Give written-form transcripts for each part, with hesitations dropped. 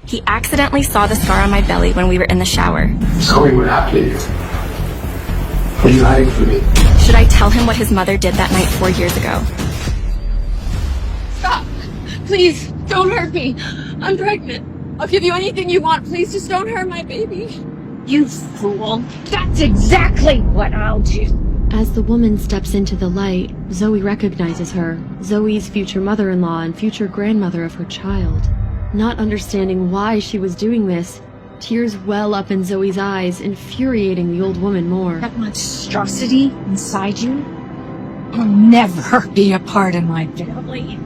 He accidentally saw the scar on my belly when we were in the shower. Zoe, what happened to you? What are you hiding from me? Should I tell him what his mother did that night 4 years ago? Stop! Please, don't hurt me. I'm pregnant. I'll give you anything you want. Please just don't hurt my baby. You fool. That's exactly what I'll do. As the woman steps into the light, Zoe recognizes her, Zoe's future mother-in-law and future grandmother of her child. Not understanding why she was doing this, tears well up in Zoe's eyes, infuriating the old woman more. That monstrosity inside you will never be a part of my family.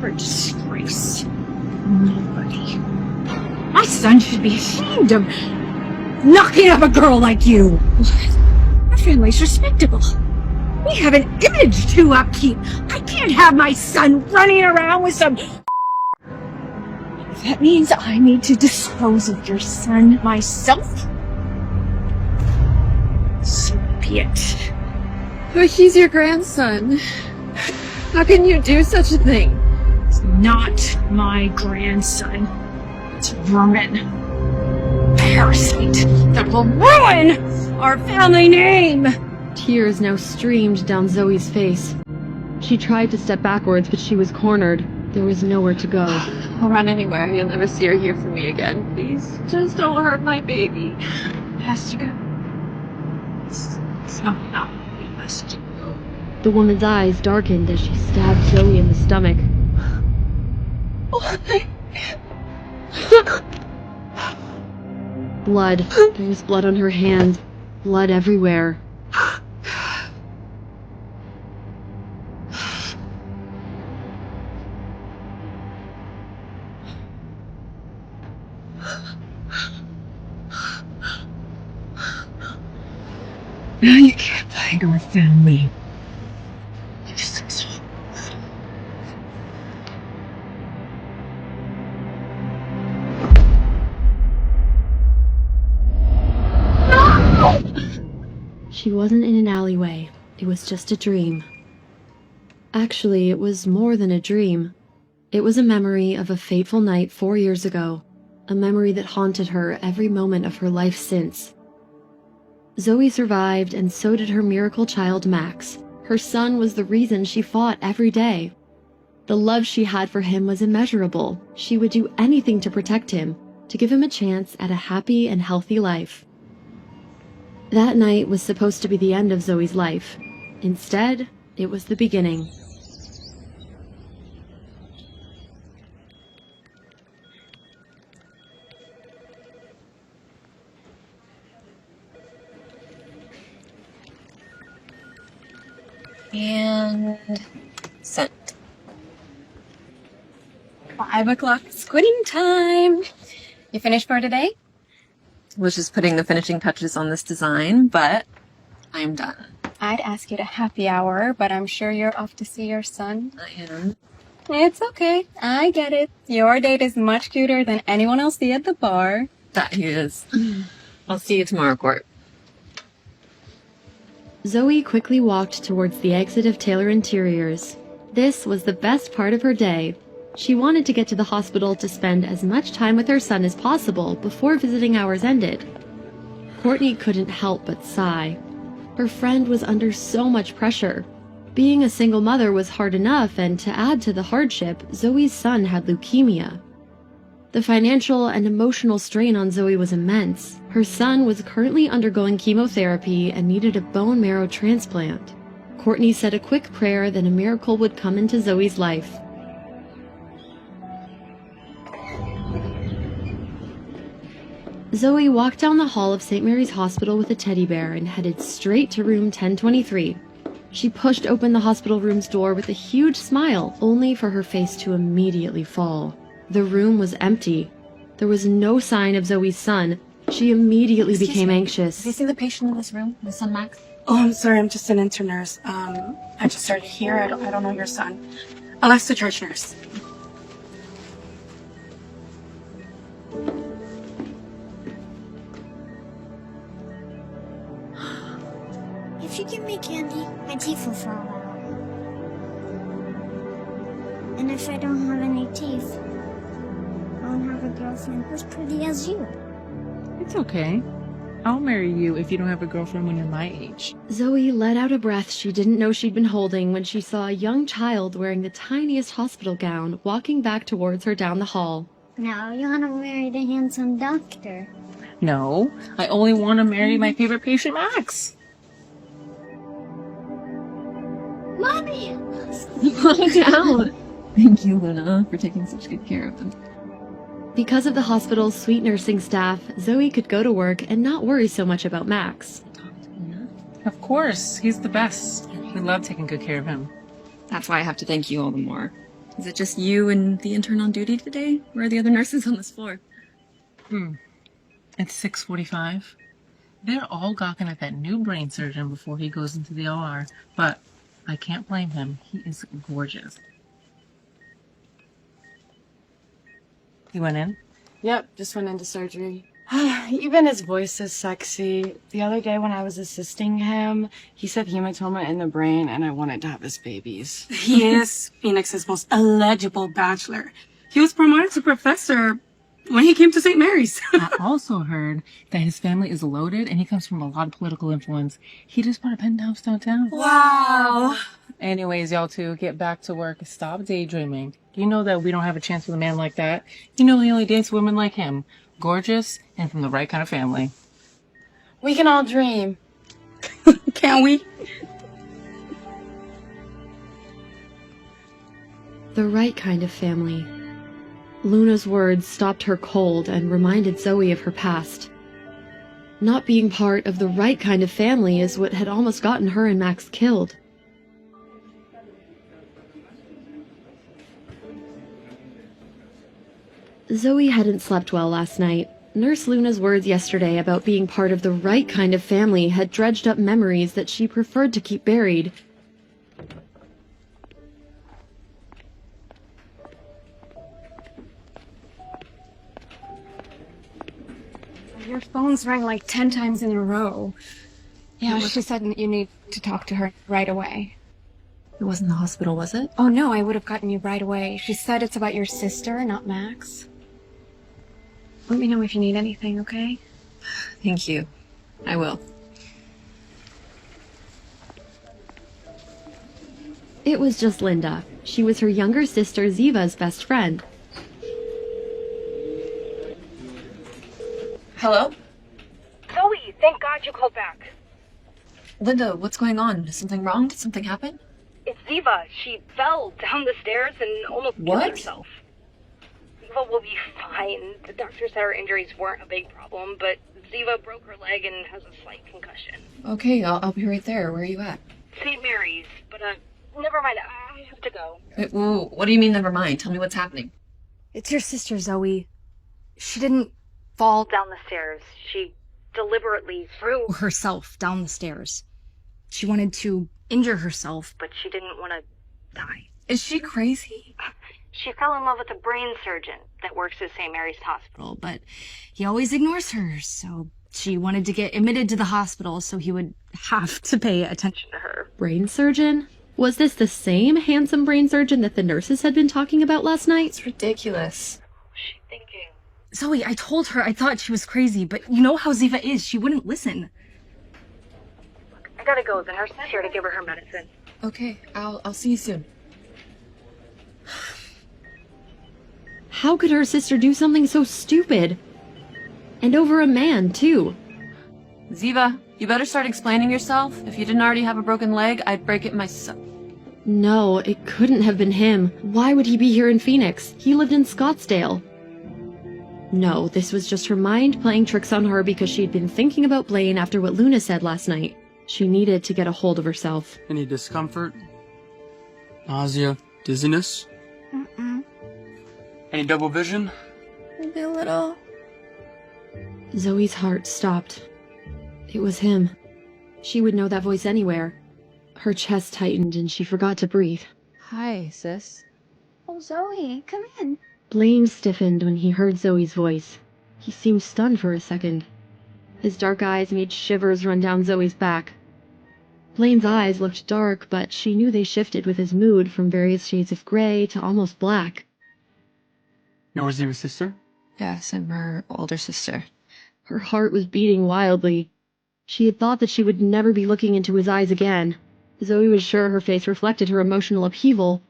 You're a disgrace. Nobody. My son should be ashamed of knocking up a girl like you. Our family's respectable. We have an image to upkeep. I can't have my son running around with some... If that means I need to dispose of your son myself, so be it. But he's your grandson. How can you do such a thing? It's not my grandson. It's vermin. Parasite that will ruin our family name! Tears now streamed down Zoe's face. She tried to step backwards, but she was cornered. There was nowhere to go. I'll run anywhere. You'll never see or hear from me again. Please, just don't hurt my baby. It has to go. Somehow we must go. The woman's eyes darkened as she stabbed Zoe in the stomach. Blood. There was blood on her hands. Blood everywhere. Now you can't find our family. She wasn't in an alleyway. It was just a dream. Actually, it was more than a dream. It was a memory of a fateful night 4 years ago. A memory that haunted her every moment of her life since. Zoe survived, and so did her miracle child, Max. Her son was the reason she fought every day. The love she had for him was immeasurable. She would do anything to protect him, to give him a chance at a happy and healthy life. That night was supposed to be the end of Zoe's life. Instead, it was the beginning. And sent. 5 o'clock quitting time. You finished for today? Was just putting the finishing touches on this design, but I'm done. I'd ask you to happy hour, but I'm sure you're off to see your son. I am. It's okay. I get it. Your date is much cuter than anyone else see at the bar. That he is. I'll see you tomorrow, Court. Zoe quickly walked towards the exit of Taylor Interiors. This was the best part of her day. She wanted to get to the hospital to spend as much time with her son as possible before visiting hours ended. Courtney couldn't help but sigh. Her friend was under so much pressure. Being a single mother was hard enough, and to add to the hardship, Zoe's son had leukemia. The financial and emotional strain on Zoe was immense. Her son was currently undergoing chemotherapy and needed a bone marrow transplant. Courtney said a quick prayer that a miracle would come into Zoe's life. Zoe walked down the hall of St. Mary's Hospital with a teddy bear and headed straight to room 1023. She pushed open the hospital room's door with a huge smile, only for her face to immediately fall. The room was empty. There was no sign of Zoe's son. She immediately became anxious. Have you seen the patient in this room? My son, Max? Oh, I'm sorry. I'm just an intern nurse. I just started here. I don't know your son. I'll ask the charge nurse. If you give me candy, my teeth will fall out. And if I don't have any teeth, I won't have a girl wasn't as pretty as you. It's okay. I'll marry you if you don't have a girlfriend when you're my age. Zoe let out a breath she didn't know she'd been holding when she saw a young child wearing the tiniest hospital gown walking back towards her down the hall. Now you want to marry the handsome doctor. No, I only want to marry my favorite patient, Max. Mommy! Calm down. Thank you, Luna, for taking such good care of him. Because of the hospital's sweet nursing staff, Zoe could go to work and not worry so much about Max. Of course, he's the best. We love taking good care of him. That's why I have to thank you all the more. Is it just you and the intern on duty today? Where are the other nurses on this floor? It's 6:45. They're all gawking at that new brain surgeon before he goes into the OR, but I can't blame him. He is gorgeous. You went in? Yep, just went into surgery. Even his voice is sexy. The other day when I was assisting him, he said hematoma in the brain and I wanted to have his babies. He is Phoenix's most eligible bachelor. He was promoted to professor when he came to St. Mary's. I also heard that his family is loaded and he comes from a lot of political influence. He just bought a penthouse downtown. Wow. Anyways, y'all two, get back to work. Stop daydreaming. You know that we don't have a chance with a man like that. You know he only dates women like him. Gorgeous and from the right kind of family. We can all dream. Can we? The right kind of family. Luna's words stopped her cold and reminded Zoe of her past. Not being part of the right kind of family is what had almost gotten her and Max killed. Zoe hadn't slept well last night. Nurse Luna's words yesterday about being part of the right kind of family had dredged up memories that she preferred to keep buried. Your phone's rang like 10 times in a row. Yeah, she said you need to talk to her right away. It wasn't the hospital, was it? Oh no, I would have gotten you right away. She said it's about your sister, not Max. Let me know if you need anything, okay? Thank you. I will. It was just Linda. She was her younger sister Ziva's best friend. Hello? Zoe, thank God you called back. Linda, what's going on? Is something wrong? Did something happen? It's Ziva. She fell down the stairs and almost killed herself. Ziva will be fine. The doctor said her injuries weren't a big problem, but Ziva broke her leg and has a slight concussion. Okay, I'll be right there. Where are you at? St. Mary's, but never mind. I have to go. Whoa, what do you mean, never mind? Tell me what's happening. It's your sister, Zoe. She didn't fall down the stairs. She deliberately threw herself down the stairs. She wanted to injure herself, but she didn't want to die. Is she crazy? She fell in love with a brain surgeon that works at St. Mary's Hospital, but he always ignores her, so she wanted to get admitted to the hospital so he would have to pay attention to her. Brain surgeon? Was this the same handsome brain surgeon that the nurses had been talking about last night? It's ridiculous. What's she thinking? Zoe, I told her I thought she was crazy, but you know how Ziva is. She wouldn't listen. Look, I gotta go. The nurse is here to give her her medicine. Okay, I'll see you soon. How could her sister do something so stupid? And over a man, too. Ziva, you better start explaining yourself. If you didn't already have a broken leg, I'd break it myself. No, it couldn't have been him. Why would he be here in Phoenix? He lived in Scottsdale. No, this was just her mind playing tricks on her because she'd been thinking about Blaine after what Luna said last night. She needed to get a hold of herself. Any discomfort? Nausea? Dizziness? Any double vision? Maybe a little. Zoe's heart stopped. It was him. She would know that voice anywhere. Her chest tightened and she forgot to breathe. Hi, sis. Oh, Zoe, come in. Blaine stiffened when he heard Zoe's voice. He seemed stunned for a second. His dark eyes made shivers run down Zoe's back. Blaine's eyes looked dark, but she knew they shifted with his mood from various shades of gray to almost black. Know Ziva's sister? Yes, I'm her older sister. Her heart was beating wildly. She had thought that she would never be looking into his eyes again. Zoe was sure her face reflected her emotional upheaval.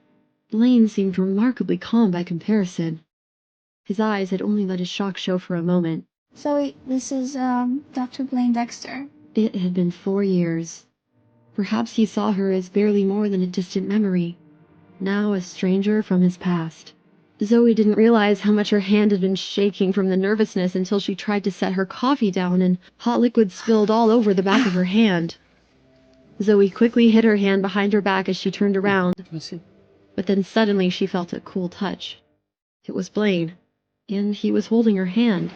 Blaine seemed remarkably calm by comparison. His eyes had only let his shock show for a moment. Zoe, this is, Dr. Blaine Dexter. It had been 4 years. Perhaps he saw her as barely more than a distant memory, now a stranger from his past. Zoe didn't realize how much her hand had been shaking from the nervousness until she tried to set her coffee down and hot liquid spilled all over the back of her hand. Zoe quickly hid her hand behind her back as she turned around, but then suddenly she felt a cool touch. It was Blaine, and he was holding her hand.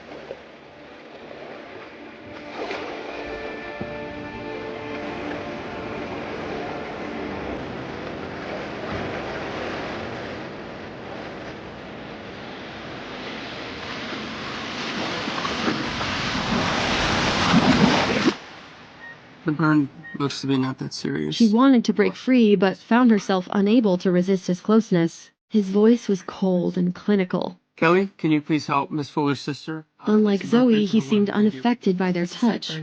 The burn looks to be not that serious. She wanted to break free, but found herself unable to resist his closeness. His voice was cold and clinical. Kelly, can you please help Miss Fuller's sister? Unlike Zoe, he seemed unaffected by their touch.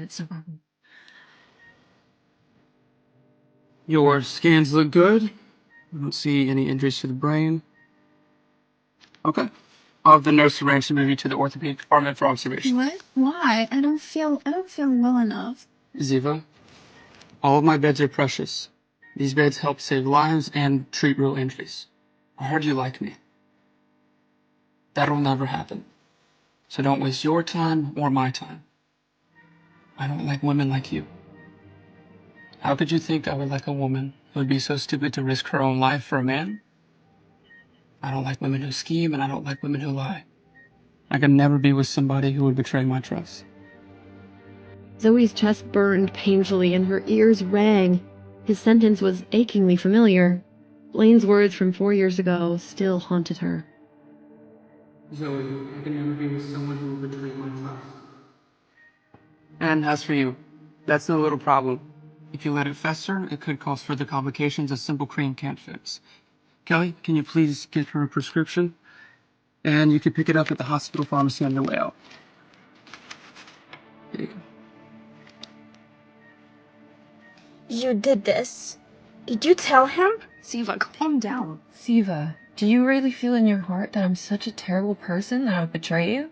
Your scans look good. I don't see any injuries to the brain. Okay. I'll have the nurse arrange to move you to the orthopedic department for observation. What? Why? I don't feel well enough. Ziva, all of my beds are precious. These beds help save lives and treat real injuries. I heard you like me. That'll never happen. So don't waste your time or my time. I don't like women like you. How could you think I would like a woman who would be so stupid to risk her own life for a man? I don't like women who scheme, and I don't like women who lie. I could never be with somebody who would betray my trust. Zoe's chest burned painfully and her ears rang. His sentence was achingly familiar. Blaine's words from 4 years ago still haunted her. Zoe, I can never be with someone who will betray my trust. And as for you, that's no little problem. If you let it fester, it could cause further complications a simple cream can't fix. Kelly, can you please get her a prescription? And you can pick it up at the hospital pharmacy on your way out. Here you go. You did this. Did you tell him? Siva, calm down. Siva, do you really feel in your heart that I'm such a terrible person that I would betray you?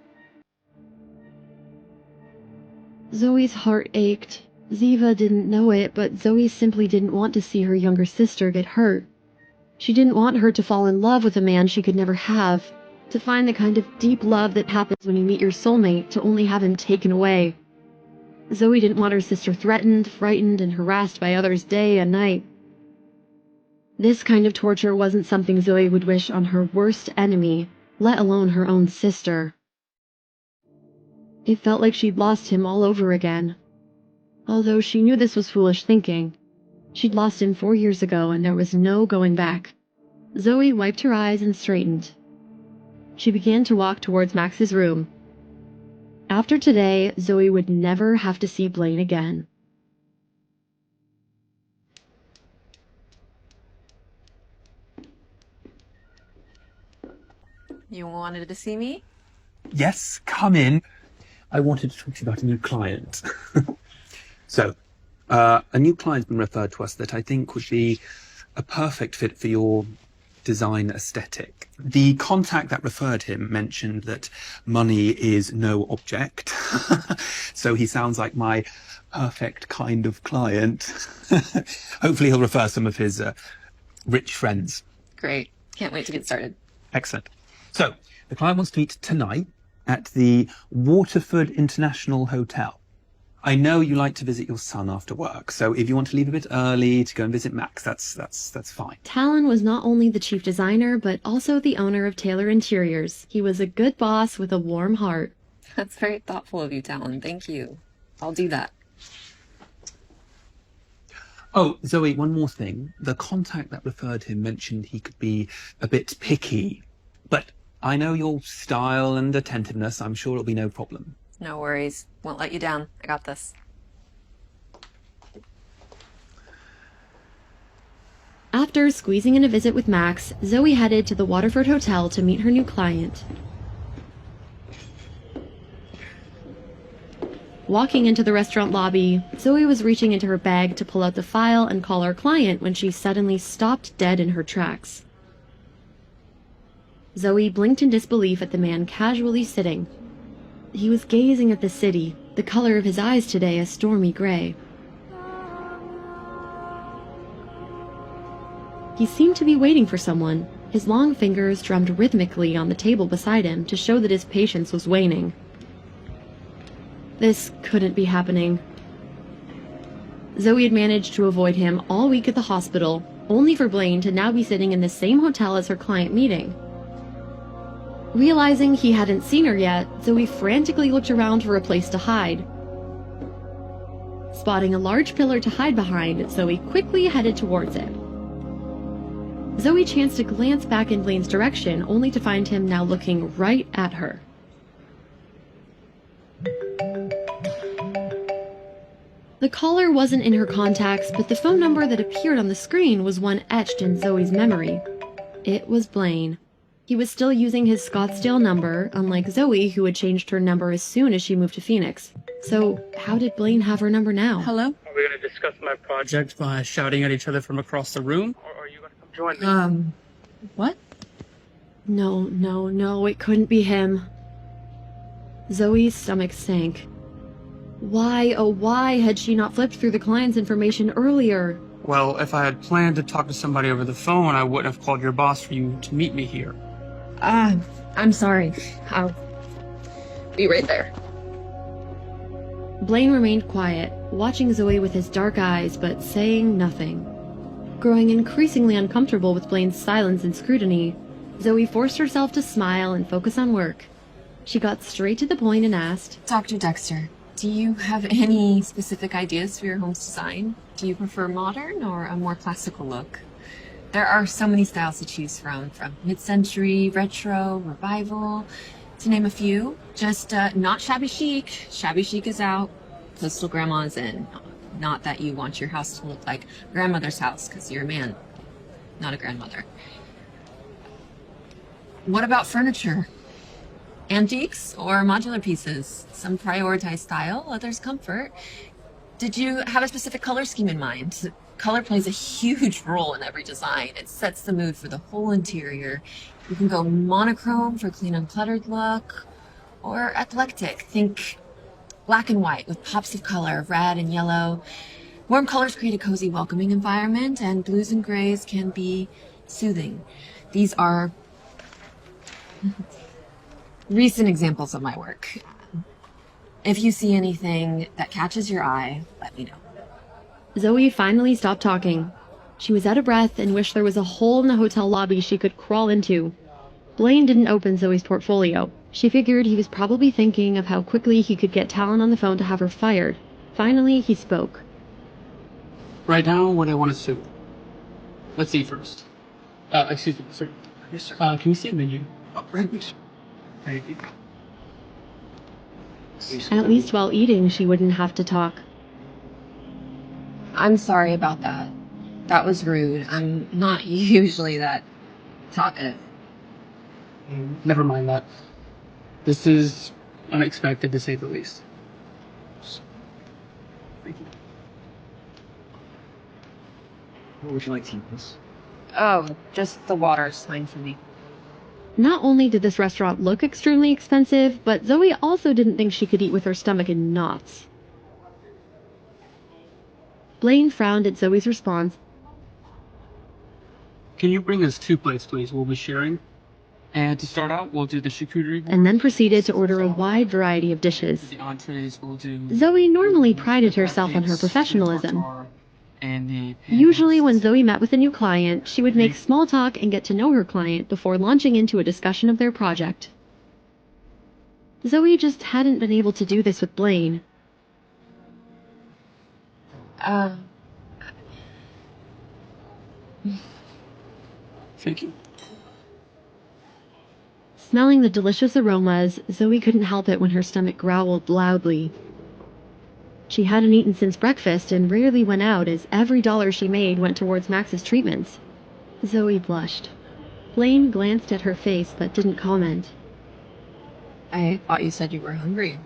Zoe's heart ached. Ziva didn't know it, but Zoe simply didn't want to see her younger sister get hurt. She didn't want her to fall in love with a man she could never have, to find the kind of deep love that happens when you meet your soulmate, to only have him taken away. Zoe didn't want her sister threatened, frightened, and harassed by others day and night. This kind of torture wasn't something Zoe would wish on her worst enemy, let alone her own sister. It felt like she'd lost him all over again. Although she knew this was foolish thinking. She'd lost him 4 years ago, and there was no going back. Zoe wiped her eyes and straightened. She began to walk towards Max's room. After today, Zoe would never have to see Blaine again. You wanted to see me? Yes, come in. I wanted to talk to you about a new client. So, a new client's been referred to us that I think would be a perfect fit for your design aesthetic. The contact that referred him mentioned that money is no object. So he sounds like my perfect kind of client. Hopefully he'll refer some of his rich friends. Great. Can't wait to get started. Excellent. So, the client wants to meet tonight at the Waterford International Hotel. I know you like to visit your son after work, so if you want to leave a bit early to go and visit Max, that's fine. Talon was not only the chief designer, but also the owner of Taylor Interiors. He was a good boss with a warm heart. That's very thoughtful of you, Talon. Thank you. I'll do that. Oh, Zoe, one more thing. The contact that referred him mentioned he could be a bit picky, but I know your style and attentiveness. I'm sure it'll be no problem. No worries. Won't let you down. I got this. After squeezing in a visit with Max, Zoe headed to the Waterford Hotel to meet her new client. Walking into the restaurant lobby, Zoe was reaching into her bag to pull out the file and call her client when she suddenly stopped dead in her tracks. Zoe blinked in disbelief at the man casually sitting. He was gazing at the city, the color of his eyes today a stormy gray. He seemed to be waiting for someone. His long fingers drummed rhythmically on the table beside him to show that his patience was waning. This couldn't be happening. Zoe had managed to avoid him all week at the hospital, only for Blaine to now be sitting in the same hotel as her client meeting. Realizing he hadn't seen her yet, Zoe frantically looked around for a place to hide. Spotting a large pillar to hide behind, Zoe quickly headed towards it. Zoe chanced to glance back in Blaine's direction, only to find him now looking right at her. The caller wasn't in her contacts, but the phone number that appeared on the screen was one etched in Zoe's memory. It was Blaine. He was still using his Scottsdale number, unlike Zoe, who had changed her number as soon as she moved to Phoenix. So, how did Blaine have her number now? Hello? Are we going to discuss my project by shouting at each other from across the room? Or are you going to come join me? What? No, it couldn't be him. Zoe's stomach sank. Why, oh why, had she not flipped through the client's information earlier? Well, if I had planned to talk to somebody over the phone, I wouldn't have called your boss for you to meet me here. I'm sorry. I'll be right there. Blaine remained quiet, watching Zoe with his dark eyes, but saying nothing. Growing increasingly uncomfortable with Blaine's silence and scrutiny, Zoe forced herself to smile and focus on work. She got straight to the point and asked, Dr. Dexter, do you have any specific ideas for your home's design? Do you prefer modern or a more classical look? There are so many styles to choose from mid-century, retro, revival, to name a few. Just not shabby chic. Shabby chic is out. Coastal grandma is in. Not that you want your house to look like grandmother's house, because you're a man, not a grandmother. What about furniture? Antiques or modular pieces? Some prioritize style, others comfort. Did you have a specific color scheme in mind? Color plays a huge role in every design. It sets the mood for the whole interior. You can go monochrome for a clean, uncluttered look, or eclectic. Think black and white with pops of color, red and yellow. Warm colors create a cozy, welcoming environment, and blues and grays can be soothing. These are recent examples of my work. If you see anything that catches your eye, let me know. Zoe finally stopped talking. She was out of breath and wished there was a hole in the hotel lobby she could crawl into. Blaine didn't open Zoe's portfolio. She figured he was probably thinking of how quickly he could get Talon on the phone to have her fired. Finally, he spoke. Right now, what I want to soup. Let's eat first. Excuse me, sir. Yes, sir. Can we see a menu? Oh, right. Thank you. At least while eating, she wouldn't have to talk. I'm sorry about that. That was rude. I'm not usually that talkative. Never mind that. This is unexpected, to say the least. Thank you. What would you like to eat this? Oh, just the water is fine for me. Not only did this restaurant look extremely expensive, but Zoe also didn't think she could eat with her stomach in knots. Blaine frowned at Zoe's response. Can you bring us 2 plates, please? We'll be sharing. And to start out, we'll do the charcuterie. And then proceeded to order a wide variety of dishes. The entrees we'll do. Zoe normally prided herself on her professionalism. And the Usually when Zoe met with a new client, she would make small talk and get to know her client before launching into a discussion of their project. Zoe just hadn't been able to do this with Blaine. Thank you. Smelling the delicious aromas, Zoe couldn't help it when her stomach growled loudly. She hadn't eaten since breakfast and rarely went out, as every dollar she made went towards Max's treatments. Zoe blushed. Blaine glanced at her face but didn't comment. I thought you said you were hungry.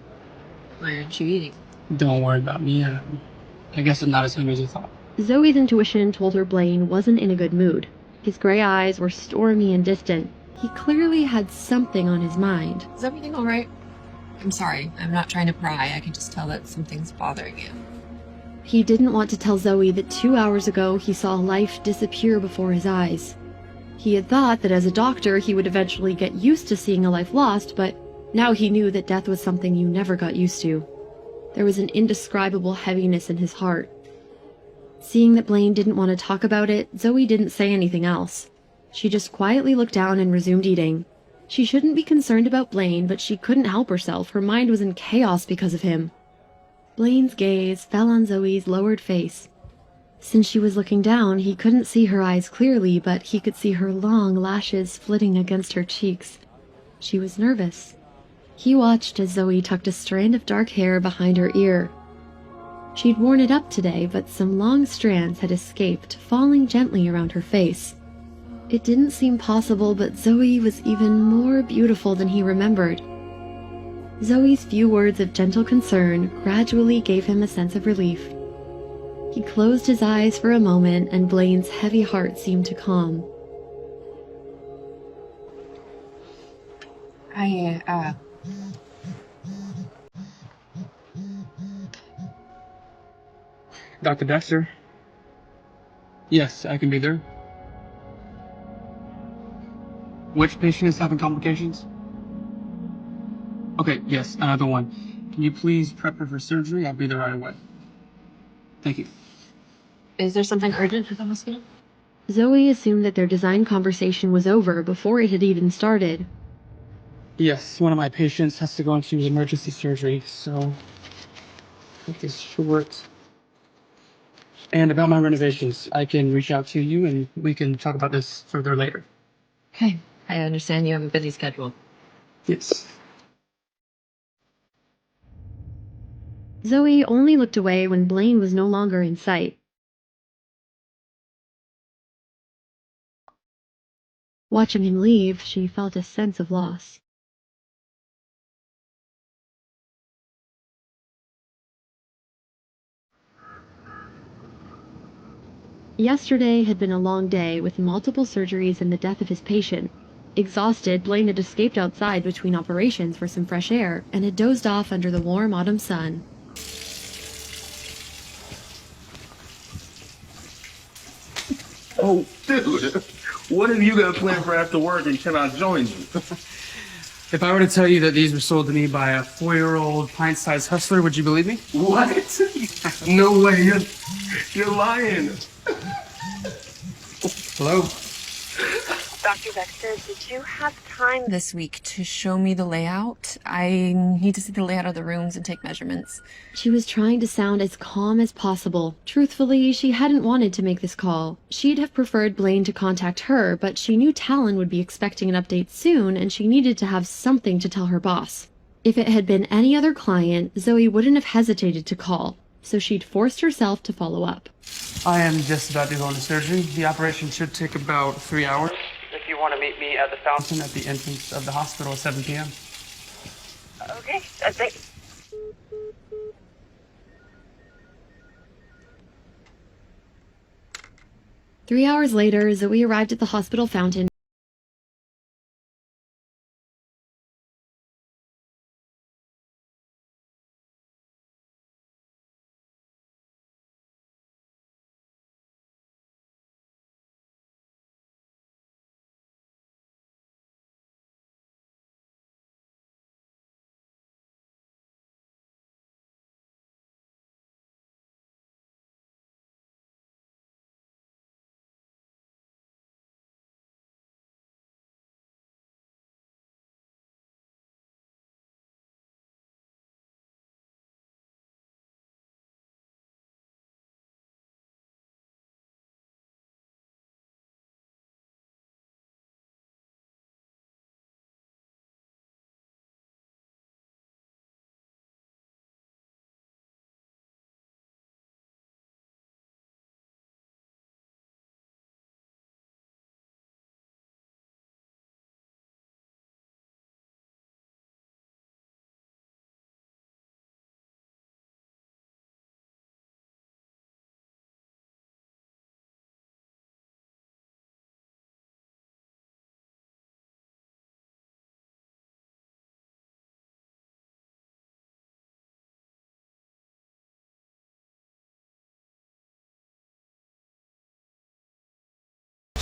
Why aren't you eating? Don't worry about me. I guess I'm not as hungry as you thought. Zoe's intuition told her Blaine wasn't in a good mood. His gray eyes were stormy and distant. He clearly had something on his mind. Is everything all right? I'm sorry. I'm not trying to pry. I can just tell that something's bothering you. He didn't want to tell Zoe that 2 hours ago he saw life disappear before his eyes. He had thought that as a doctor he would eventually get used to seeing a life lost, but now he knew that death was something you never got used to. There was an indescribable heaviness in his heart. Seeing that Blaine didn't want to talk about it, Zoe didn't say anything else. She just quietly looked down and resumed eating. She shouldn't be concerned about Blaine, but she couldn't help herself. Her mind was in chaos because of him. Blaine's gaze fell on Zoe's lowered face. Since she was looking down, he couldn't see her eyes clearly, but he could see her long lashes flitting against her cheeks. She was nervous. He watched as Zoe tucked a strand of dark hair behind her ear. She'd worn it up today, but some long strands had escaped, falling gently around her face. It didn't seem possible, but Zoe was even more beautiful than he remembered. Zoe's few words of gentle concern gradually gave him a sense of relief. He closed his eyes for a moment, and Blaine's heavy heart seemed to calm. Dr. Dexter? Yes, I can be there. Which patient is having complications? Okay, yes, another one. Can you please prep her for surgery? I'll be there right away. Thank you. Is there something urgent at the hospital? Zoe assumed that their design conversation was over before it had even started. Yes, one of my patients has to go into emergency surgery, so make this short. And about my renovations, I can reach out to you and we can talk about this further later. Okay. I understand you have a busy schedule. Yes. Zoe only looked away when Blaine was no longer in sight. Watching him leave, she felt a sense of loss. Yesterday had been a long day with multiple surgeries and the death of his patient. Exhausted, Blaine had escaped outside between operations for some fresh air and had dozed off under the warm autumn sun. Oh, dude, what have you got planned for after work and can I join you? If I were to tell you that these were sold to me by a 4-year-old pint-sized hustler, would you believe me? What? No way, you're lying. Hello? Dr. Dexter, did you have time this week to show me the layout? I need to see the layout of the rooms and take measurements. She was trying to sound as calm as possible. Truthfully, she hadn't wanted to make this call. She'd have preferred Blaine to contact her, but she knew Talon would be expecting an update soon, and she needed to have something to tell her boss. If it had been any other client, Zoe wouldn't have hesitated to call, so she'd forced herself to follow up. I am just about to go into surgery. The operation should take about 3 hours. If you want to meet me at the fountain at the entrance of the hospital at 7 p.m. Okay, thanks. 3 hours later, Zoe arrived at the hospital fountain.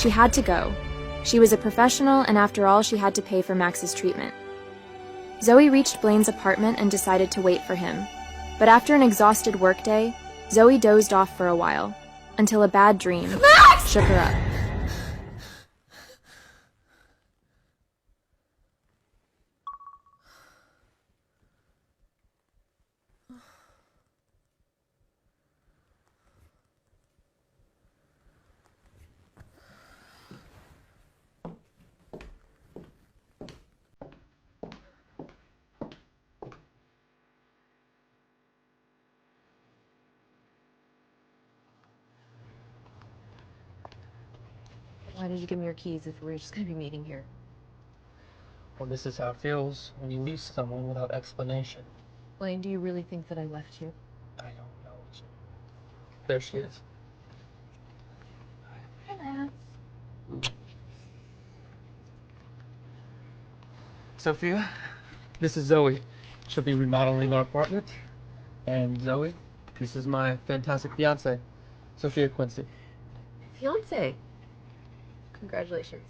She had to go. She was a professional, and after all, she had to pay for Max's treatment. Zoe reached Blaine's apartment and decided to wait for him. But after an exhausted workday, Zoe dozed off for a while, until a bad dream shook her up. Why did you give me your keys if we were just gonna be meeting here? Well, this is how it feels when you leave someone without explanation. Blaine, do you really think that I left you? I don't know. There she is. Hello. Sophia, this is Zoe. She'll be remodeling our apartment. And Zoe, this is my fantastic fiance, Sophia Quincy. Fiance. Congratulations.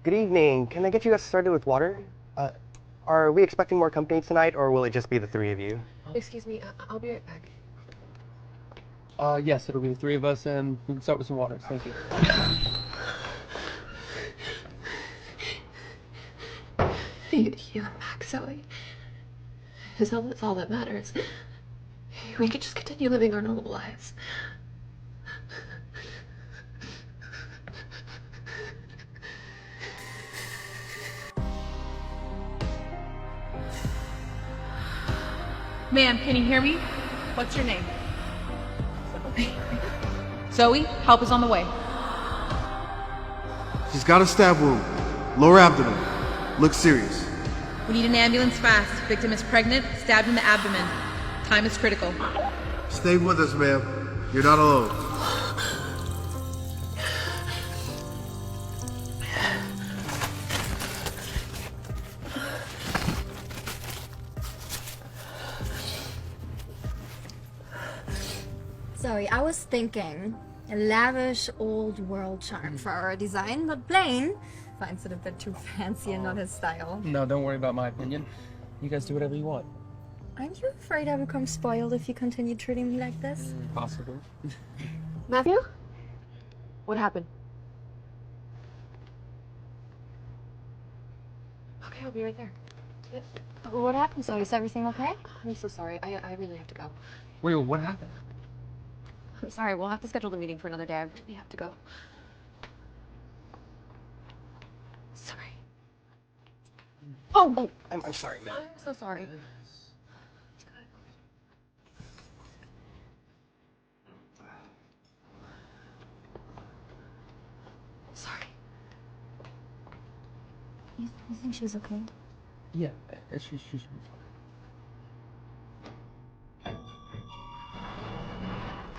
Good evening. Can I get you guys started with water? Are we expecting more company tonight, or will it just be the three of you? Excuse me, I'll be right back. Yes, it'll be the three of us, and we can start with some water. Thank you. You and Max, Zoe. That's all that matters. We could just continue living our normal lives. Ma'am, can you hear me? What's your name? Zoe, help is on the way. She's got a stab wound. Lower abdomen. Looks serious. We need an ambulance fast. Victim is pregnant, stabbed in the abdomen. Time is critical. Stay with us, ma'am. You're not alone. Sorry, I was thinking a lavish old world charm for our design, but Blaine finds it a bit too fancy and not his style. No, don't worry about my opinion. You guys do whatever you want. Aren't you afraid I become spoiled if you continue treating me like this? Possibly. Matthew? What happened? Okay, I'll be right there. What happened, Zoe? Is everything okay? I'm so sorry. I really have to go. Wait, what happened? I'm sorry, we'll have to schedule the meeting for another day. I really have to go. Sorry. Oh! I'm sorry, ma'am. I'm so sorry. Sorry. You think she's okay? Yeah, she should be fine.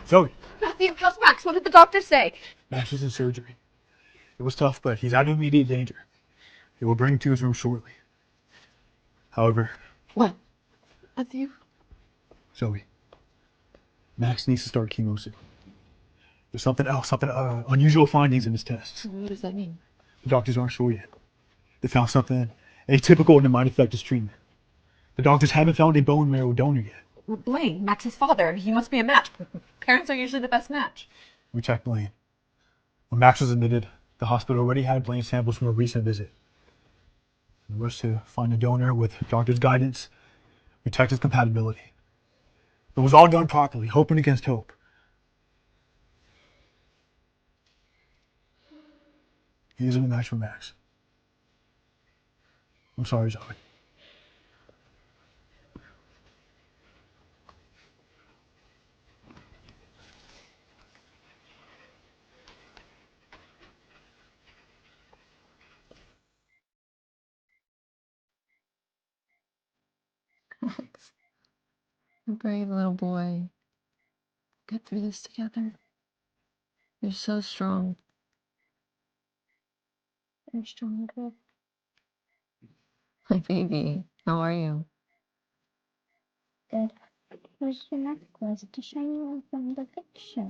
Zoe, Matthew, how's Max? What did the doctor say? Max is in surgery. It was tough, but he's out of immediate danger. They will bring him to his room shortly. However... What? Matthew? Zoe, Max needs to start chemo soon. There's something else, unusual findings in his tests. What does that mean? The doctors aren't sure yet. They found something atypical and it might affect his treatment. The doctors haven't found a bone marrow donor yet. Blaine, Max's father. He must be a match. Parents are usually the best match. We checked Blaine. When Max was admitted, the hospital already had Blaine samples from a recent visit. We rushed to find a donor with doctor's guidance. We checked his compatibility. It was all done properly, hoping against hope. He isn't a match for Max. I'm sorry, Zoe. Max, a brave little boy. Get through this together. You're so strong. You're strong, good. My baby, how are you? Good. Where's your necklace to show you from the picture?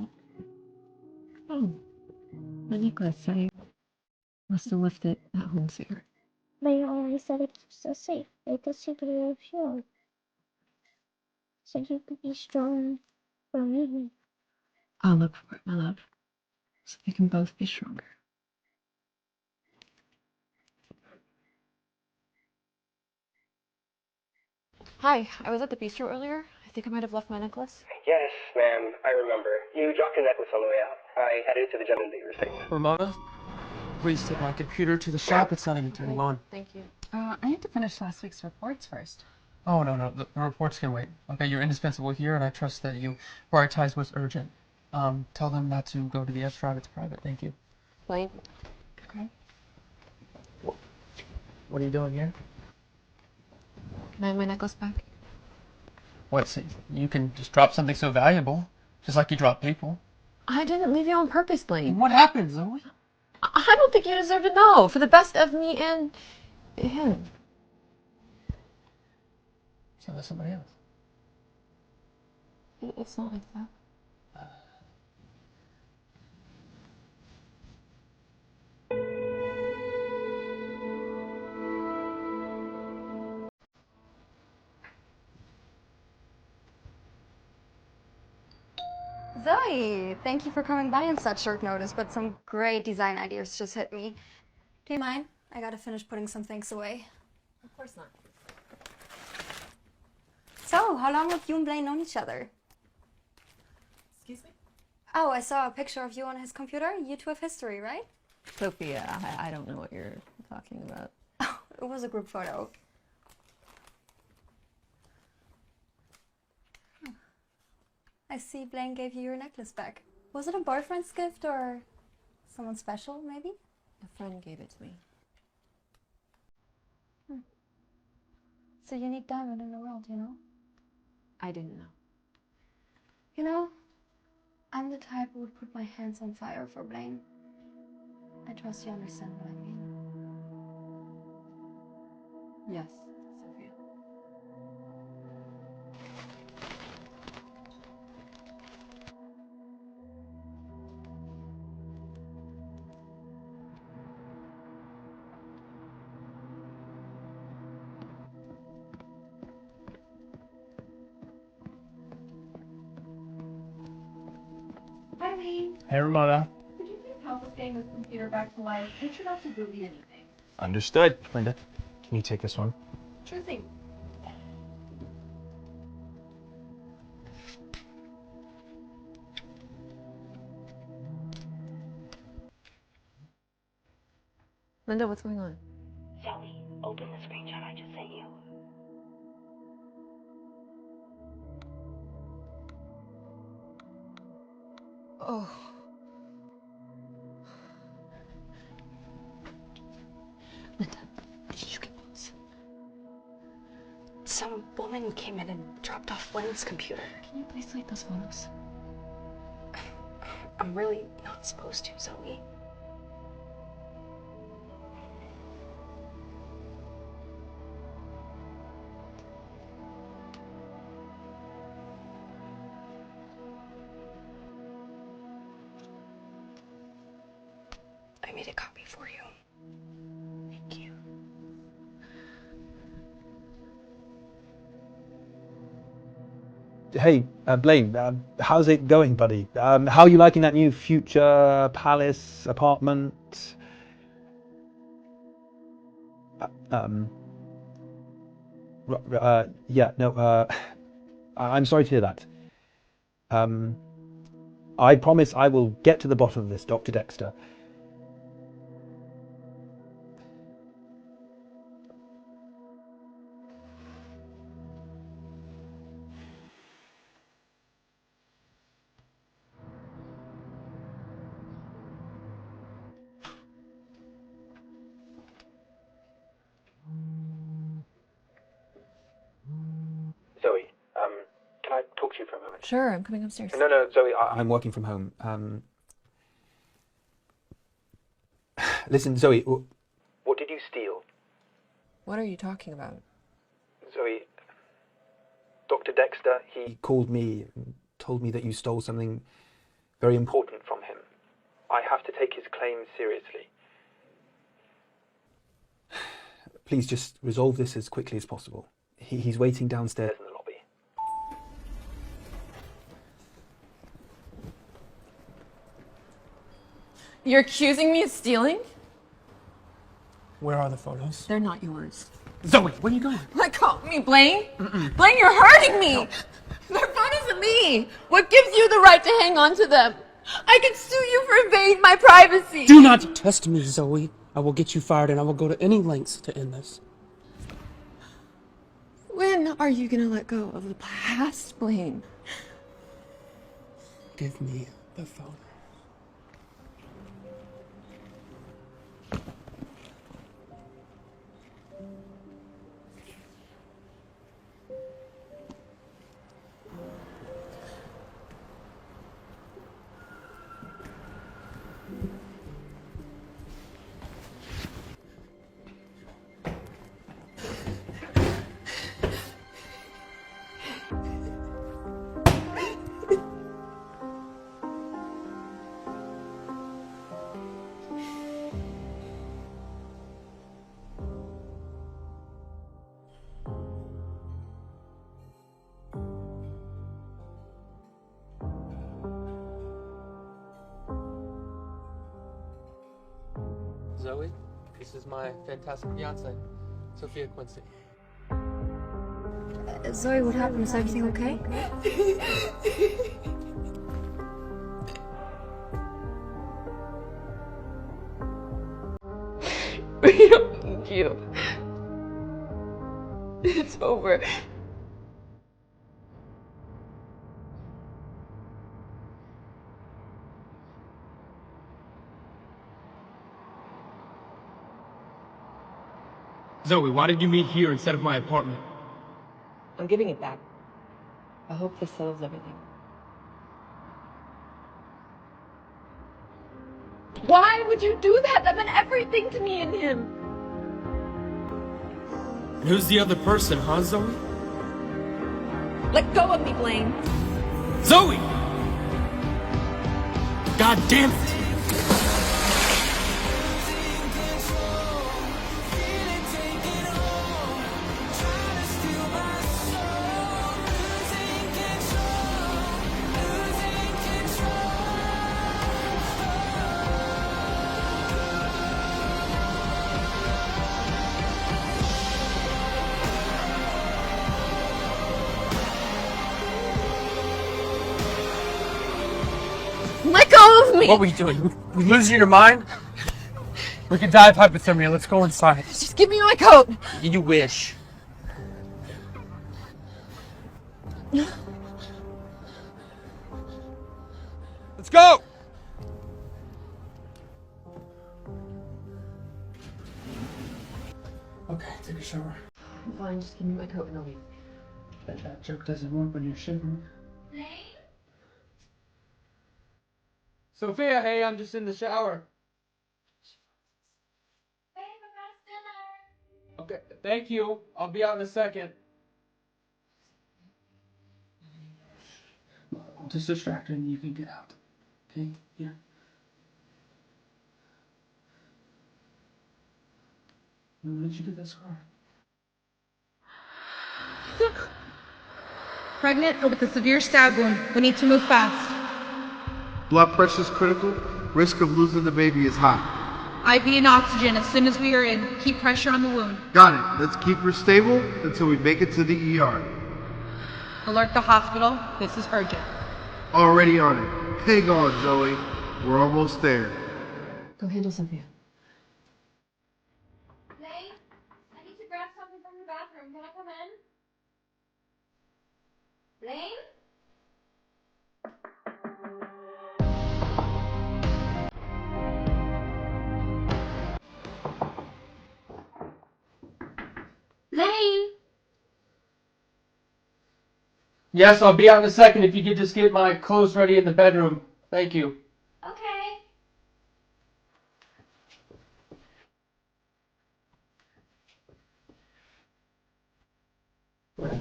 Oh, my necklace. Must have left it at home sooner. But you always said it keeps us safe. Like a secret of you. So you could be strong for me. I'll look for it, my love, so we can both be stronger. Hi, I was at the bistro earlier. I think I might have left my necklace. Yes, ma'am, I remember. You dropped your necklace on the way out. I headed to the gentleman that you were saying. Ramona, please take my computer to the shop. It's not even turning on. Thank you. I need to finish last week's reports first. Oh, no. The reports can wait. Okay, you're indispensable here, and I trust that you prioritize what's urgent. Tell them not to go to the S drive. It's private. Thank you. Blaine? Okay. What are you doing here? Can I have my necklace back? What? So you can just drop something so valuable, just like you drop people. I didn't leave you on purpose, Blaine. What happened, Zoe? I don't think you deserve to know. For the best of me and him. So there's somebody else. It's not like that. Zoe, thank you for coming by on such short notice, but some great design ideas just hit me. Do you mind? I gotta finish putting some things away. Of course not. So, how long have you and Blaine known each other? Excuse me? Oh, I saw a picture of you on his computer. You two have history, right? Sophia, I don't know what you're talking about. Oh, it was a group photo. I see Blaine gave you your necklace back. Was it a boyfriend's gift or someone special, maybe? A friend gave it to me. It's a unique diamond in the world, you know? I didn't know. You know, I'm the type who would put my hands on fire for Blaine. I trust you understand what I mean. Yes, Sophia. Hi, Blaine. Hey, Ramona. Could you please help us getting this computer back to life? It should not delete anything. Understood. Linda, can you take this one? Sure thing. Linda, what's going on? Zoe, open the screenshot I just sent you. Oh. Linda, did you get those? Some woman came in and dropped off Blaine's computer. Can you please delete those photos? I'm really not supposed to, Zoe. I made a copy for you. Thank you. Hey, Blaine, how's it going, buddy? How are you liking that new future palace apartment? Yeah, no, I'm sorry to hear that. I promise I will get to the bottom of this, Dr. Dexter. Zoe, can I talk to you for a moment? Sure, I'm coming upstairs. No, Zoe, I'm working from home. Listen, Zoe, what did you steal? What are you talking about? Zoe, Dr. Dexter, he called me and told me that you stole something very important from him. I have to take his claim seriously. Please just resolve this as quickly as possible. He's waiting downstairs in the lobby. You're accusing me of stealing? Where are the photos? They're not yours. Zoe, where are you going? Let go of me, Blaine! Blaine, you're hurting me! No. They're photos of me! What gives you the right to hang on to them? I can sue you for invading my privacy! Do not test me, Zoe. I will get you fired and I will go to any lengths to end this. When are you gonna let go of the past, Blaine? Give me the phone. Zoe, this is my fantastic fiance, Sophia Quincy. Zoe, what happened? Is everything okay? We don't need you. It's over. Zoe, why did you meet here instead of my apartment? I'm giving it back. I hope this settles everything. Why would you do that? That meant everything to me and him. And who's the other person, huh, Zoe? Let go of me, Blaine. Zoe! God damn it! Let go of me! What were you doing? You losing your mind? We could die of hypothermia. Let's go inside. Just give me my coat! You wish. Let's go! Okay, take a shower. Fine, just give me my coat and I'll leave. Bet that joke doesn't work when you're shivering. Sophia, hey, I'm just in the shower. Okay, thank you. I'll be out in a second. I'll just distract her and you can get out. Okay? Yeah. When did you get that scar? Pregnant with a severe stab wound. We need to move fast. Blood pressure is critical. Risk of losing the baby is high. IV and oxygen as soon as we are in. Keep pressure on the wound. Got it. Let's keep her stable until we make it to the ER. Alert the hospital. This is urgent. Already on it. Hang on, Zoe. We're almost there. Go handle Sophia. Blaine, I need to grab something from the bathroom. Can I come in? Blaine? Blaine! Yes, I'll be out in a second if you could just get my clothes ready in the bedroom. Thank you. Okay.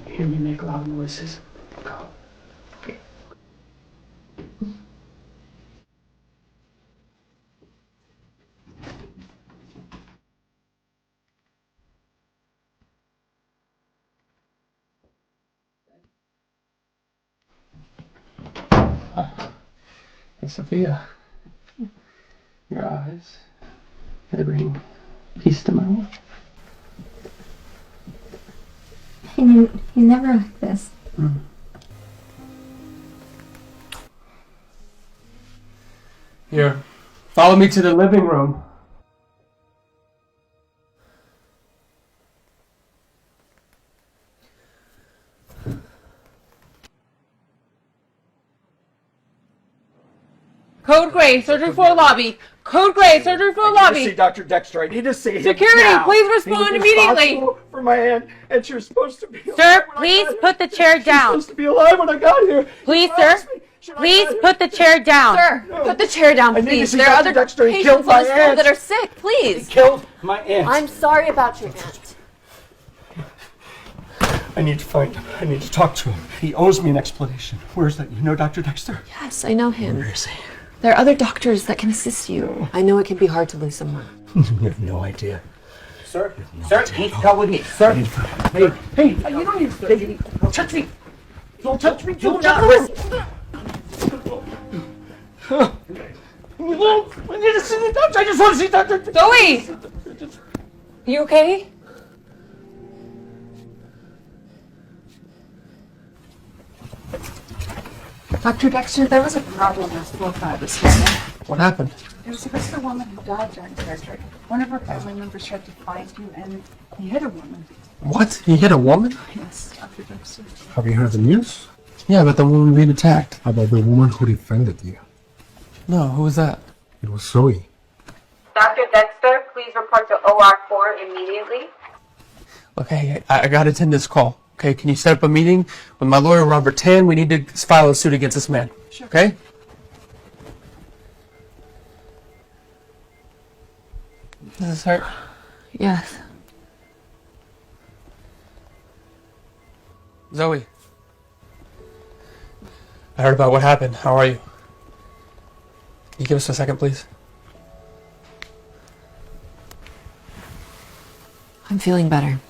Hear me make loud noises. Go. Sophia, your eyes, they bring peace to my life. You never like this. Here, follow me to the living room. Code Gray, surgery floor lobby. Code Gray, surgery floor I need to lobby. see Dr. Dexter. I need to see him Security, now. please respond He was immediately. responsible for my aunt, and she was supposed to be alive Sir, when I please got put here. the chair She was down. supposed to be alive when I got here. Please, He promised sir. me she when I Please got here. put the chair down. Sir, put the chair down, I need to please. see There are Dr. other Dexter. He patients killed on my this floor aunt. that are sick. He Please. killed my aunt. I'm sorry about your aunt. I need to find him. I need to talk to him. He owes me an explanation. Where's that? You know Dr. Dexter? Yes, I know him. Where is he? There are other doctors that can assist you. I know it can be hard to lose someone. You have no idea. Sir, sir, please come with me. Sir, hey, you don't need to don't touch me. Don't touch me. Do not risk. I need to see the doctor. I just want to see Dr. Zoe! You okay? Dr. Dexter, there was a problem with floor 5 this morning. What happened? It was about the woman who died during surgery. One of our family members tried to find you, and he hit a woman. What? He hit a woman? Yes, Dr. Dexter. Have you heard the news? Yeah, but the woman being attacked. About the woman who defended you. No, who was that? It was Zoe. Dr. Dexter, please report to OR4 immediately. Okay, I gotta attend this call. Okay, can you set up a meeting with my lawyer, Robert Tan? We need to file a suit against this man. Sure. Okay? Does this hurt? Yes. Zoe. I heard about what happened. How are you? Can you give us a second, please? I'm feeling better.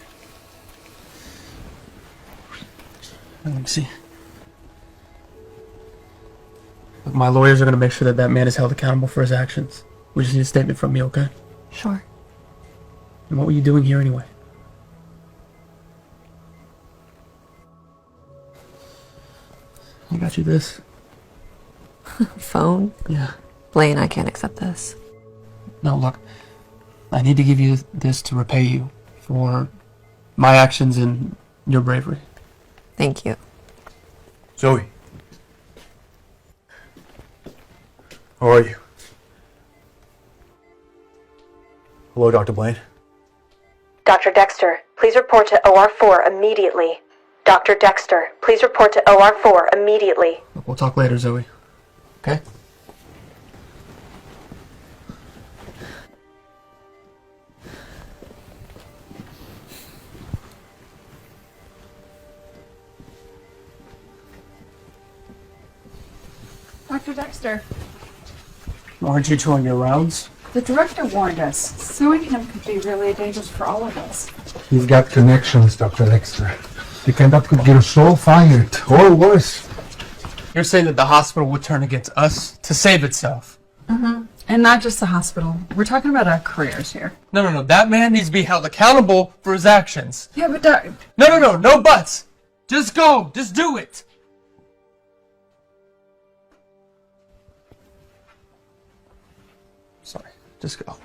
Let me see. Look, my lawyers are going to make sure that that man is held accountable for his actions. We just need a statement from you, okay? Sure. And what were you doing here anyway? I got you this. Phone? Yeah. Blaine, I can't accept this. No, look. I need to give you this to repay you for my actions and your bravery. Thank you. Zoe. How are you? Hello, Dr. Blaine. Dr. Dexter, please report to OR4 immediately. Dr. Dexter, please report to OR4 immediately. We'll talk later, Zoe. Okay? Dr. Dexter, Aren't you two on your rounds? the director warned us. Suing him could be really dangerous for all of us. He's got connections, Dr. Dexter. The kind that could get us all fired, or worse. You're saying that the hospital would turn against us to save itself? Mm-hmm. And not just the hospital. We're talking about our careers here. No. That man needs to be held accountable for his actions. Yeah, but No buts. Just go. Just do it. Sorry. Just go.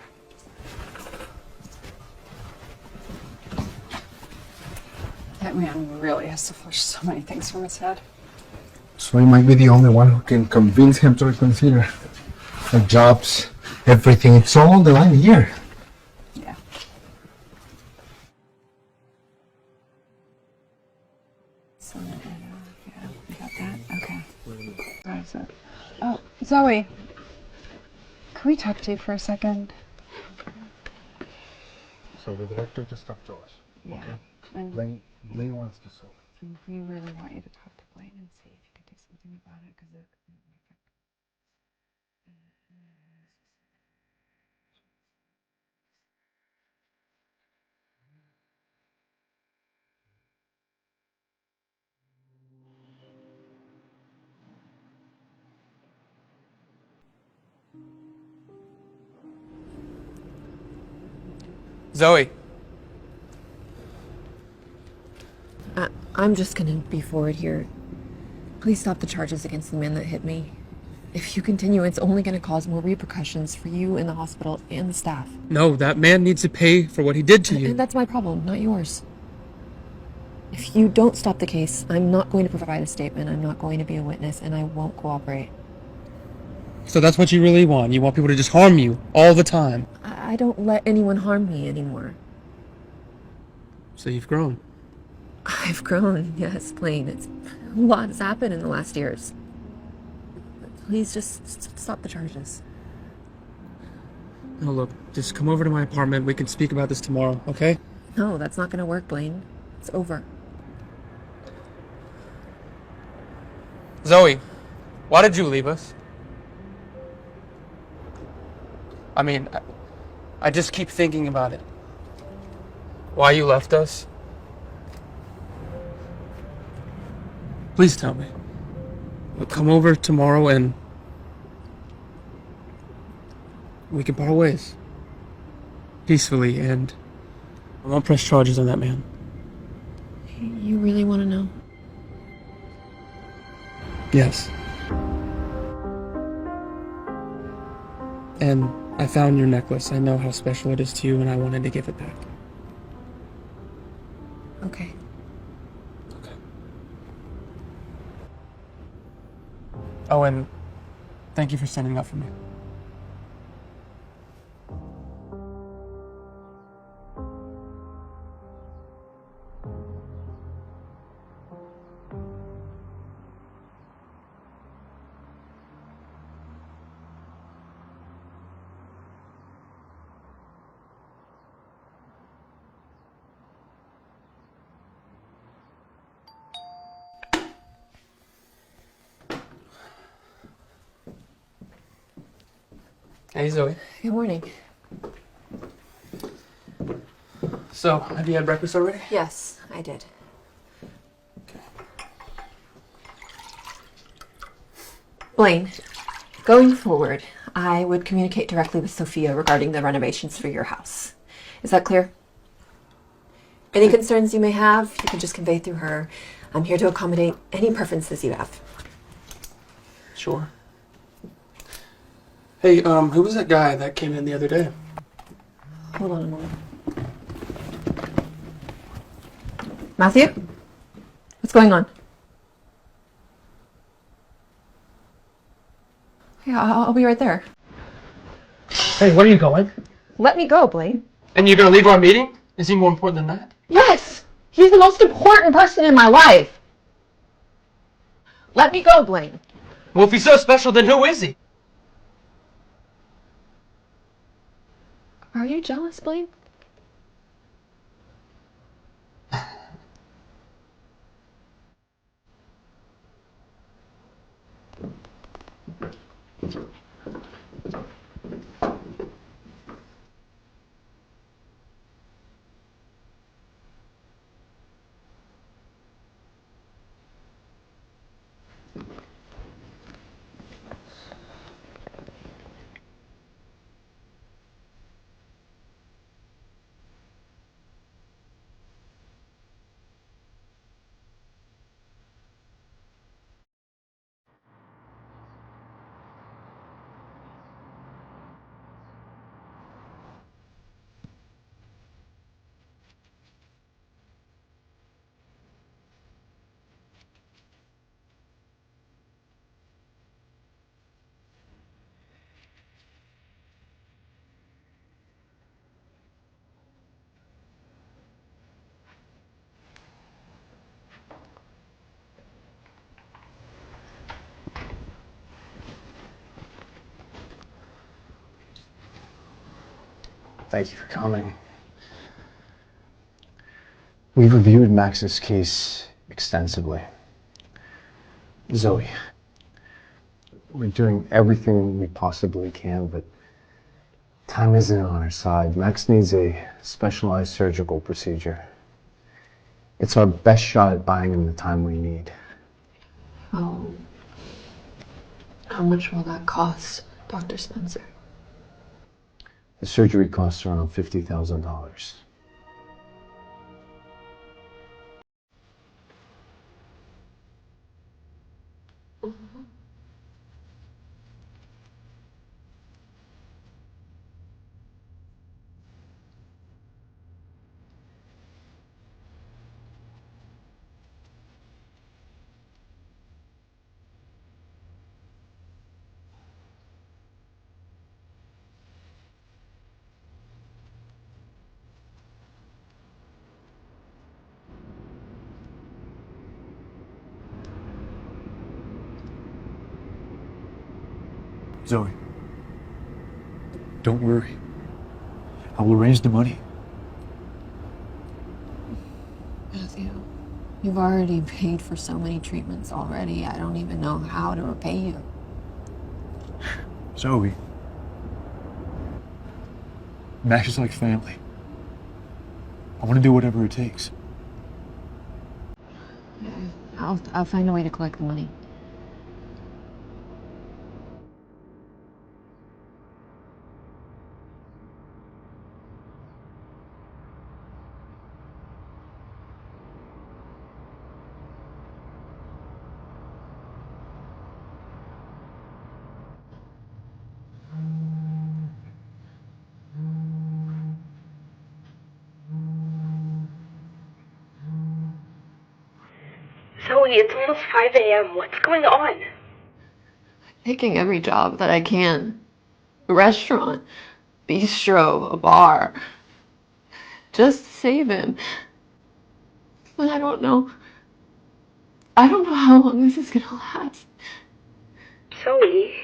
that man really has to flush so many things from his head. So he might be the only one who can convince him to reconsider. The jobs, everything, it's all on the line here. Yeah. So, yeah, you got that? Okay. Right, so. Oh, Zoe. Can we talk to you for a second? So the director just talked to us. Yeah. Okay. And Blaine wants to sue. we really want you to talk to Blaine and see if you could do something about it, because it. Zoe. I'm just gonna be forward here. Please stop the charges against the man that hit me. If you continue, it's only gonna cause more repercussions for you in the hospital and the staff. No, that man needs to pay for what he did to you. And that's my problem, not yours. If you don't stop the case, I'm not going to provide a statement, I'm not going to be a witness, and I won't cooperate. So that's what you really want? You want people to just harm you all the time? I don't let anyone harm me anymore. So you've grown. I've grown, yes, Blaine. A lot has happened in the last years. Please just stop the charges. No, look, just come over to my apartment. We can speak about this tomorrow, okay? No, that's not gonna work, Blaine. It's over. Zoe, why did you leave us? I mean, I just keep thinking about it. Why you left us? Please tell me. We'll come over tomorrow and we can part ways. Peacefully, and I won't press charges on that man. You really want to know? Yes. And I found your necklace. I know how special it is to you, and I wanted to give it back. Okay. Oh, and thank you for standing up for me. Hey, Zoe. Good morning. So, have you had breakfast already? Yes, I did. Blaine, going forward, I would communicate directly with Sophia regarding the renovations for your house. Is that clear? Any concerns you may have, you can just convey through her. I'm here to accommodate any preferences you have. Sure. Hey, who was that guy that came in the other day? Hold on a moment. Matthew? What's going on? Yeah, I'll be right there. Hey, where are you going? Let me go, Blaine. And you're gonna leave our meeting? Is he more important than that? Yes! He's the most important person in my life! Let me go, Blaine. Well, if he's so special, then who is he? Are you jealous, Blaine? Thank you for coming. We've reviewed Max's case extensively. Zoe, we're doing everything we possibly can, but time isn't on our side. Max needs a specialized surgical procedure. It's our best shot at buying him the time we need. Oh. How much will that cost, Dr. Spencer? The surgery costs around $50,000. Zoe, don't worry. I will arrange the money. Matthew, you've already paid for so many treatments already. I don't even know how to repay you. Zoe, Max is like family. I want to do whatever it takes. I'll find a way to collect the money. Zoe, it's almost 5 a.m. What's going on? Taking every job that I can. A restaurant, bistro, a bar. Just to save him. But I don't know. I don't know how long this is gonna last. Zoe.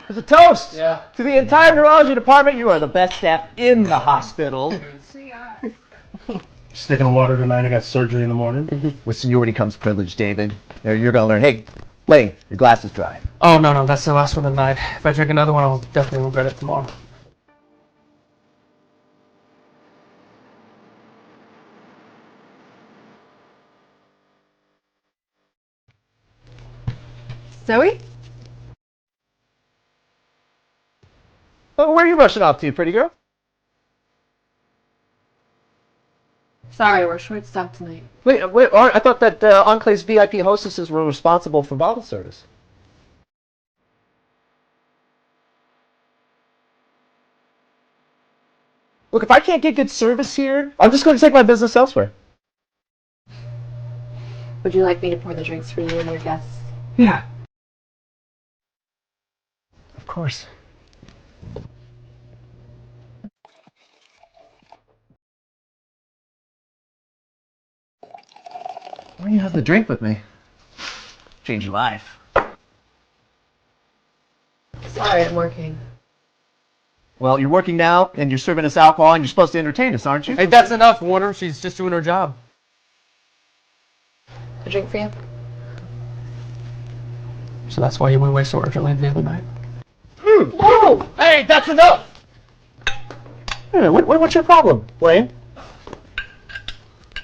It's a toast! Yeah. To the entire neurology department, you are the best staff in the hospital. Sticking water tonight. I got surgery in the morning. With seniority comes privilege, David. There, you're gonna learn. Hey, Lane, your glass is dry. Oh, no, that's the last one tonight. If I drink another one, I'll definitely regret it tomorrow. Zoe? Oh, where are you rushing off to, pretty girl? Sorry, we're short-staffed tonight. Wait, I thought that Enclave's VIP hostesses were responsible for bottle service. Look, if I can't get good service here, I'm just going to take my business elsewhere. Would you like me to pour the drinks for you and your guests? Yeah. Of course. Why don't you have the drink with me? Change your life. Sorry, I'm working. Well, you're working now, and you're serving us alcohol, and you're supposed to entertain us, aren't you? Hey, that's enough, Warner. She's just doing her job. A drink for you? So that's why you went away so urgently the other night? Whoa! Hey, that's enough! Hey, what's your problem, Blaine?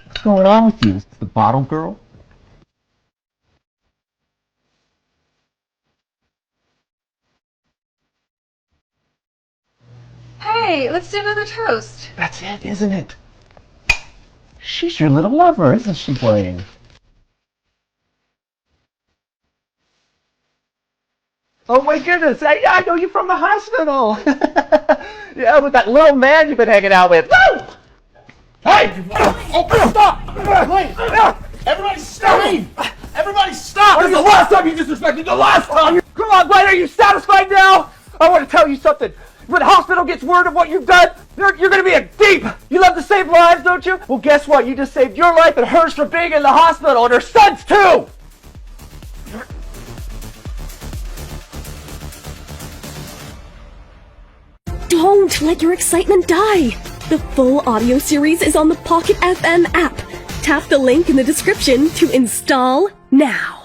What's going on with you? Is this the bottle girl? Hey, let's do another toast. That's it, isn't it? She's your little lover, isn't she, Blaine? Oh my goodness, I know you from the hospital. Yeah, with that little man you've been hanging out with. No! Hey! Oh, stop! Blaine! Everybody stop! Everybody stop! What is the last time you disrespected the last time? Come on, Blaine, are you satisfied now? I want to tell you something. When the hospital gets word of what you've done, you're going to be a thief. You love to save lives, don't you? Well, guess what? You just saved your life and hers from being in the hospital, and her son's too! Don't let your excitement die! The full audio series is on the Pocket FM app. Tap the link in the description to install now.